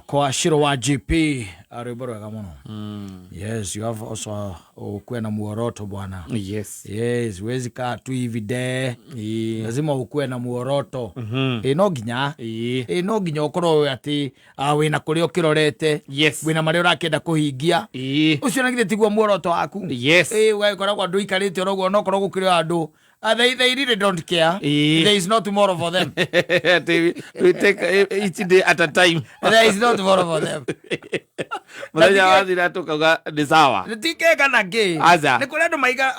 Kwa Shiro wa GP ariboro gamono. Yes, you have also ukue na muoroto bwana. Yes. Yes, wezi kaa tu hivi de. Lazima ukue na muoroto. No ginya. No ginya okoro ati wina kurio kirorete. Yes. Wina mario rakenda kuhingia. Ucio na githe tigwa muoroto waku. Yes. We koragwa ndu ikarite orogo no koragwa kurio andu. They really don't care. There is no tomorrow for them. We take each day at a time. There is no tomorrow for them. Mwaja wazi na tuka ni sawa. Tike kana ge. Aza. Ni kule ndo maiga.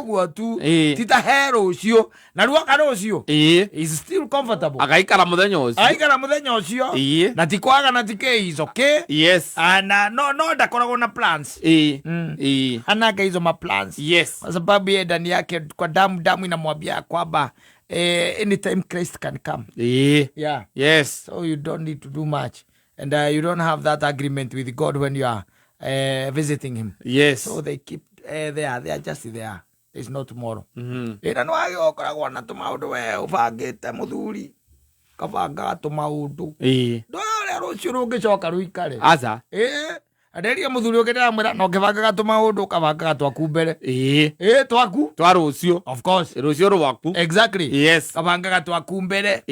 Gwa tu. Tita hero ucio. Na ruwa karo ucio. Is still comfortable. Akaikara muthenya ucio. Akaikara muthenya ucio. Na tikwaga na tike is okay. Yes. Na no ndakoragwo na plans. Anake hizo ma plans. Yes. Kwa sababu yeye ndani yake kwa damu inamwambia kwamba anytime Christ can come. Yeah. Yes. So you don't need to do much. And you don't have that agreement with God when you are visiting him. Yes. So they keep there. They are just there. There's no tomorrow. Ina no agio koragwo na tumaundu we ubangite muthuri. Kabanga tumaundu. Ndo le rucio rungicoka ruikare. Aza. Aderia muthuri ukenda mwira no kibanga tumaundu kabanga twaku mbere. Twaku. Twa rucio. Of course. Rucio rwaku. Exactly. Yes. Kabanga twaku mbere.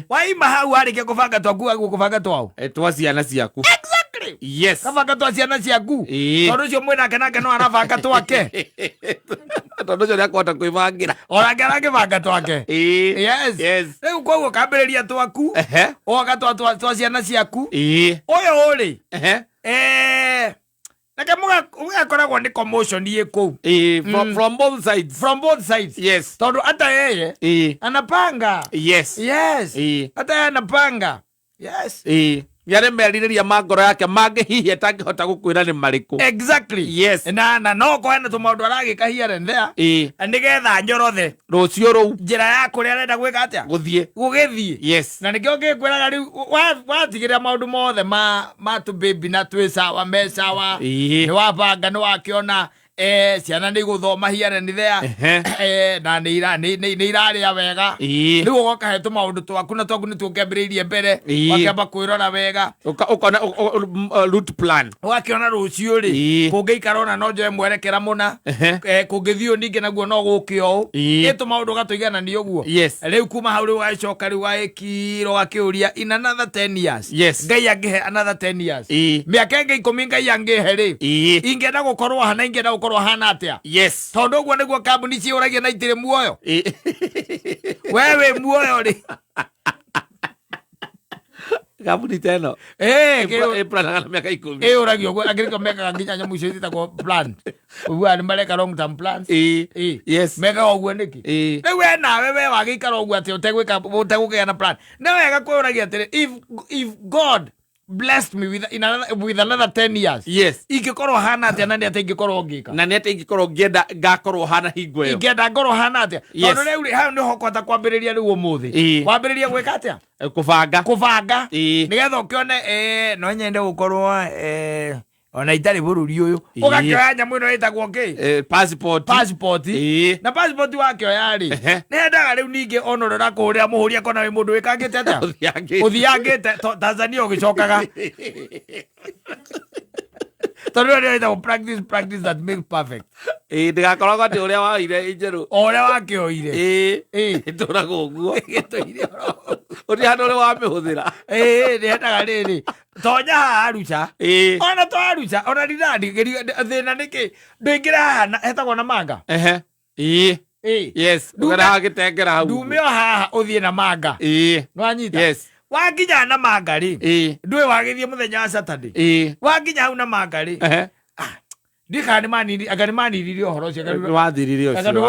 Waima hau arike kubanga twaku agu kubanga twao. Twa ciana ciaku. Exactly. Yes. Kabanga twa ciana ciaku. Tondu cio mwina kenake no arabanga twake. Tondu cio niakwota kwibangira. Orangera kibanga twake. Yes. Yes. Riu koguo kambiriria twaku. Oga twa ciana ciaku. Oyo uri. Nake mugakoragwo ni commotion yiku. From both sides. From both sides. Yes. Tondu hata yeye anapanga. Yes. Yes. Hata yeye anapanga. Yes. Yare meririria mangoro yake hihi atangihota gukwira ni mariku. Exactly. Yes. Na no ko hena tumaundu aragika here and there. Nigetha nyorothe rucio ru njira ya kuria arenda gwika atia gugithie. Yes. Na nikio ngikwiraga riu watigiria maundu mothe ma tu baby na twisawa mesawa ni wabanga ni wakiona ciana ni guthoma here and there. Na ni iraria wega. Riu ugoka he tumaundu twaku na twaku ni tukiambiriirie mbere wakiamba kwirora wega ukona route plan wakiona rucio ri kungiikarona no njoe mwerekera muna kungithio ninge naguo no gukio tumaundu gatuigana ni uguo. Riu kuma hau riu gacoka riu gaikiro gakiuria in another 10 years. Ngai angihe another 10 years. Miaka ingi 10 ngai angihe ri ingenda gukorwo hana ingenda gukorwo hana atia. Yes. Tondu uguo niguo kambuni ciuragia na itire muoyo. Wewe muoyo ri kambuni teno planaga na miaka 10 uragio gwa agiriko meka nginya nyamu icio itagwo plan. Uguo ni mareka long term plans. Yes. Meka oguo niki riu we nawe wagikara oguo ati utegukea na plan. Na wega kwuragia atiri if God blessed me with another 10 years. Yes. Ingikorwo hana atia na ni ati ingikorwo ngika. Na ni ati ingikorwo ngienda ngakorwo hana hingo iyo. Ingienda ngorwo hana atia. Tondu riu hau ni hokota kwambiriria riu umuthi. Kwambiriria gwika atia? Kuvanga. Nigetha ukione no nyende gukorwo ona itari bururi uyu ugakioya nyamu ino itagwo passport. Na passport wakioya ri nendaga riu ningi onorora kuhuria muhuria kona wi mundu wikangite atia uthiangite Tanzania ugicokaga. Tondu ri itagwo practice that makes perfect. Ndigakoragwo ati uria waire injeru uria wakioire ituraga uguo uri handu ri wa mihuthira nendaga riri tonya harucha ona to harucha ona rirandi thina niki ndingira haha hetagwo na manga. Yes. Ugera gitengera hau ndumio haha uthie na manga nwanyita. Yes. Wakinya na manga ri ndwe wagithie muthenya wa Saturday wakinya hau na manga ri ndikani mani riri ohoro cia wathirire ucio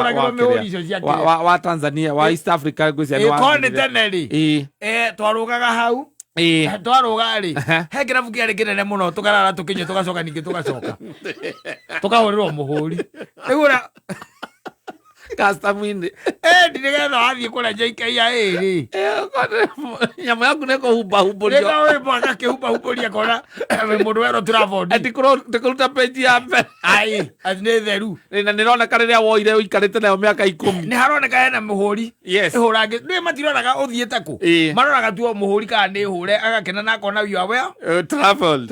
wa Tanzania wa East Africa gwisia ni wa teneri twarugaga hau twaruga ri he kirabu kiari kinene muno tukarara tukinyo tugacoka ningi tugacoka tukahurirwo muhuri rigura custom inde ndigetha athie kula JKIA ri nyama yaku neko humba humburia ndeka we bwana ke humburia kona we mundu wero travel ati kuruta page ya mbere ai azine theru na nironeka riria woire uikarite nayo miaka 10 ni haroneka hena muhuri ihurange ni matiroraga uthiete ku maroraga tu muhuri kana ni hure agakena na kona you are where traveled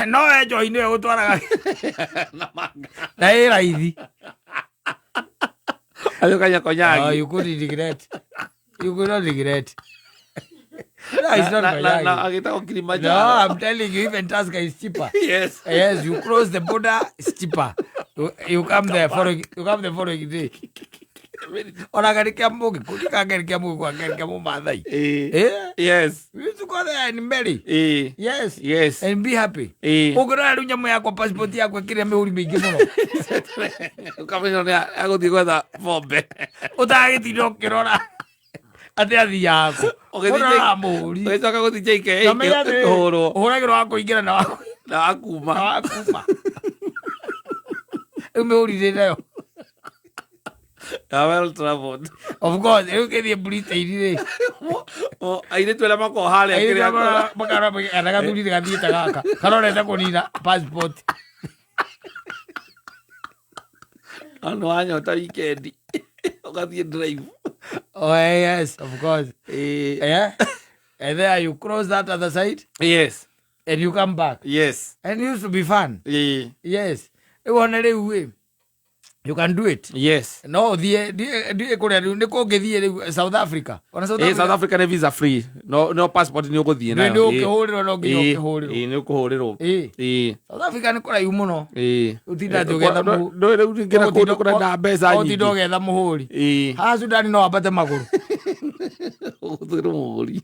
no ejo ine utwaraga na iraithi ayo kanya konyagi oh you could regret you could not regret no, it's not no, I'm telling you, even Tasca is cheaper. Yes, you cross the border, it's cheaper. You come there following day. Onakarikia mugi, kukikangerikia mugi kwa ngerikia mumathai. Yes. We used to go there and marry. Yes. And be happy. Ugora ru nyamu yako passport yako kire mehuri mingi muno. Ukamenya ni aguthi gwetha bombe. Utagitiro kirora. Ate athi yako. Ora muri. Wecoka guthi JK. Horo. Uragiro wako ingira na wako. Na akuma. Umehuri nayo. Well traveled. Of course, you get the bullet iri. Aire twela mako hale akiri akora. Makara anaga tuli gathita gaka. Karore ta konira passport. Ano anyota weekend. Ugathie drive. Oh yes, of course. Yeah. And there you cross that other side. Yes. And you come back. Yes. And it used to be fun. Yes. You can do it. Yes. No, the South Africa. South Africa ne visa free. No passport ni uguthie na. No kuhuriro no kuhuriro. Ni kuhuriro. South Africa ni kora yumuno. Utinda jogetha mu. No reu ngina kundu kuna na mbeca nyingi. Utinda jogetha muhuri. Ha Sudan no apate maguru. Uthiro muhuri.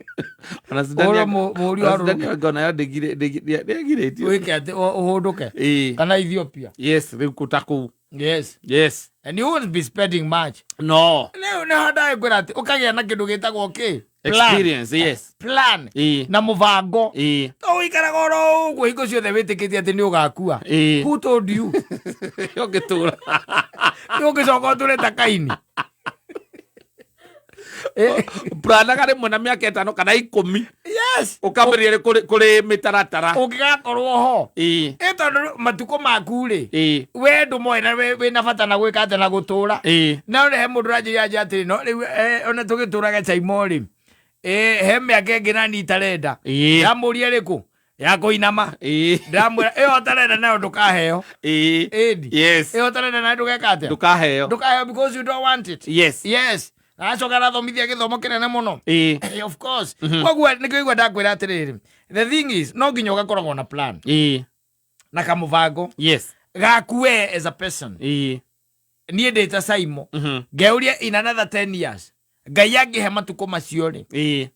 Ona Sudan muhuri wa Sudan ngona ya degire tio. Weke ate uhunduke. Kana Ethiopia. Yes, reu kutaku. Yes. And you won't be spending much. No. No hada igurati. Ukagea na kindu gitagwo okay. Experience, yes. Plan. Na muvango. To ikara goro ugo hiko ciothe witikiti ati ni ugakua. Who told you? Yogitura. Yogicoka ture takaini. Brana kare mwana miaka 5 kana 10. Yes. Ukambirire kuri mitaratara. Ugigakorwo ho. Tondu matuko maku ri. We ndu moina we na bata na gwika ate na gutura. Na he mundu raje ati no riu ona tugituraga chaimori. He miaka ngina ni tarenda. Yamurie riku. Ya kuinama. Ndamwira iyo tarenda nayo ndukaheo. Yes. Iyo tarenda nayo ndugeka ate. Ndukaheo because you don't want it. Yes. Acoka thomithia githomo kinene muno. Of course. Koguo nikigwa ndakwira atiriri. The thing is no nginya ugakoragwo na plan. Na kamuvango. Yes. Gakue as a person. Nie ndita Saimo. Ngeuria in another 10 years. Ngai angihe matuko macio ri.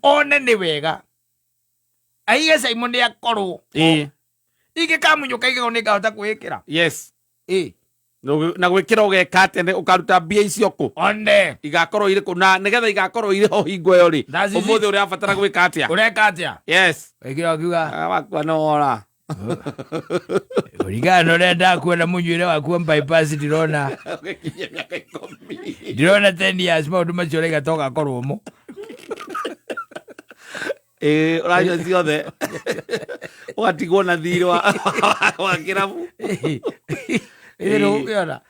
One ni wega. Aiye Saimo ni akorwo. Ige kamunyuka ige ni ngahota kwikira. Yes. Na gwikira ugeka atene ukaruta mbia icio ku one igakorwo ire ku na nigetha igakorwo ire ho hingo yo ri umuthi uri abatara gwika atia ureka atia yes wikira ukiuga wakwa no ora urigano renda kuona munywire waku bypass ndirona 10 years maundu macio rega toga korwo mu urayo ciothe ugatigwo na thiri wa kirabu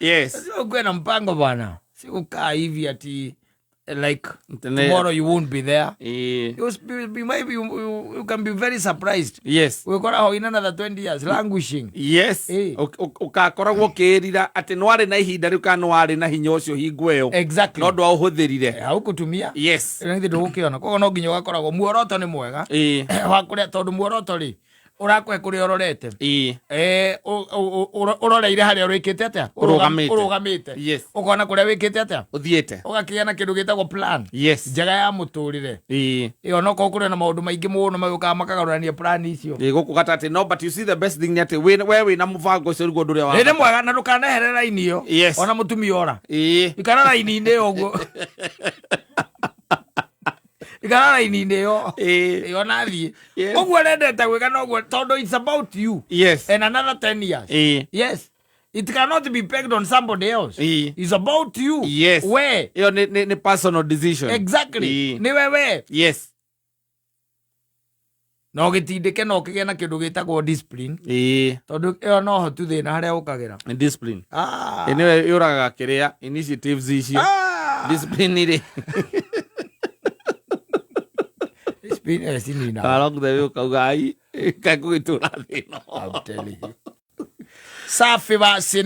yes. Ukiwa mpango bwana. Sikukaa hivi ati like tomorrow you won't be there. Maybe you can be very surprised. Yes. Ukora ho in another 20 years languishing. Yes. Ukakoragwo kirira ati no ari na ihinda riu kana no ari na hinya ucio hingweyo. Exactly. No ndo uhuthirire. Haukutumia. Yes. Ngithi ndukiona. Kogo no nginya ugakoragwo muoroto ni mwega. Wa kuria tondu muoroto ri urakwe kuri ororete uroreire haria urikite atia urugamite yes ukona kuria wikite atia uthiete ugakiana kindu gitagwo plan yes njega ya muturire iyo no kokure na maundu maingi muno maguka makagarurania plan icio guku gatati no but you see the best thing ni ati we na muvango ucio rugo nduria wa ende mwega na ndukanaherera inio ona mutumi ora ikara raini inde oguo Igara ini yo. Yo nathi. Ogwo rendete gwika no gwo tondu it's about you. Yes. And another 10 years. Yes. It cannot be pegged on somebody else. It's about you. Yes. We. Hiyo ni personal decision. Exactly. Ni wewe. Yes. No gitindike no kige na kindu gitagwo discipline. Tondu iyo no ho tu thina haria ukagira. Discipline. Anyway, yuraga kiria initiatives icio. Discipline ire. Discipline sinina. Along the way kaugai kakugitura thino. I'm telling you. Safi basi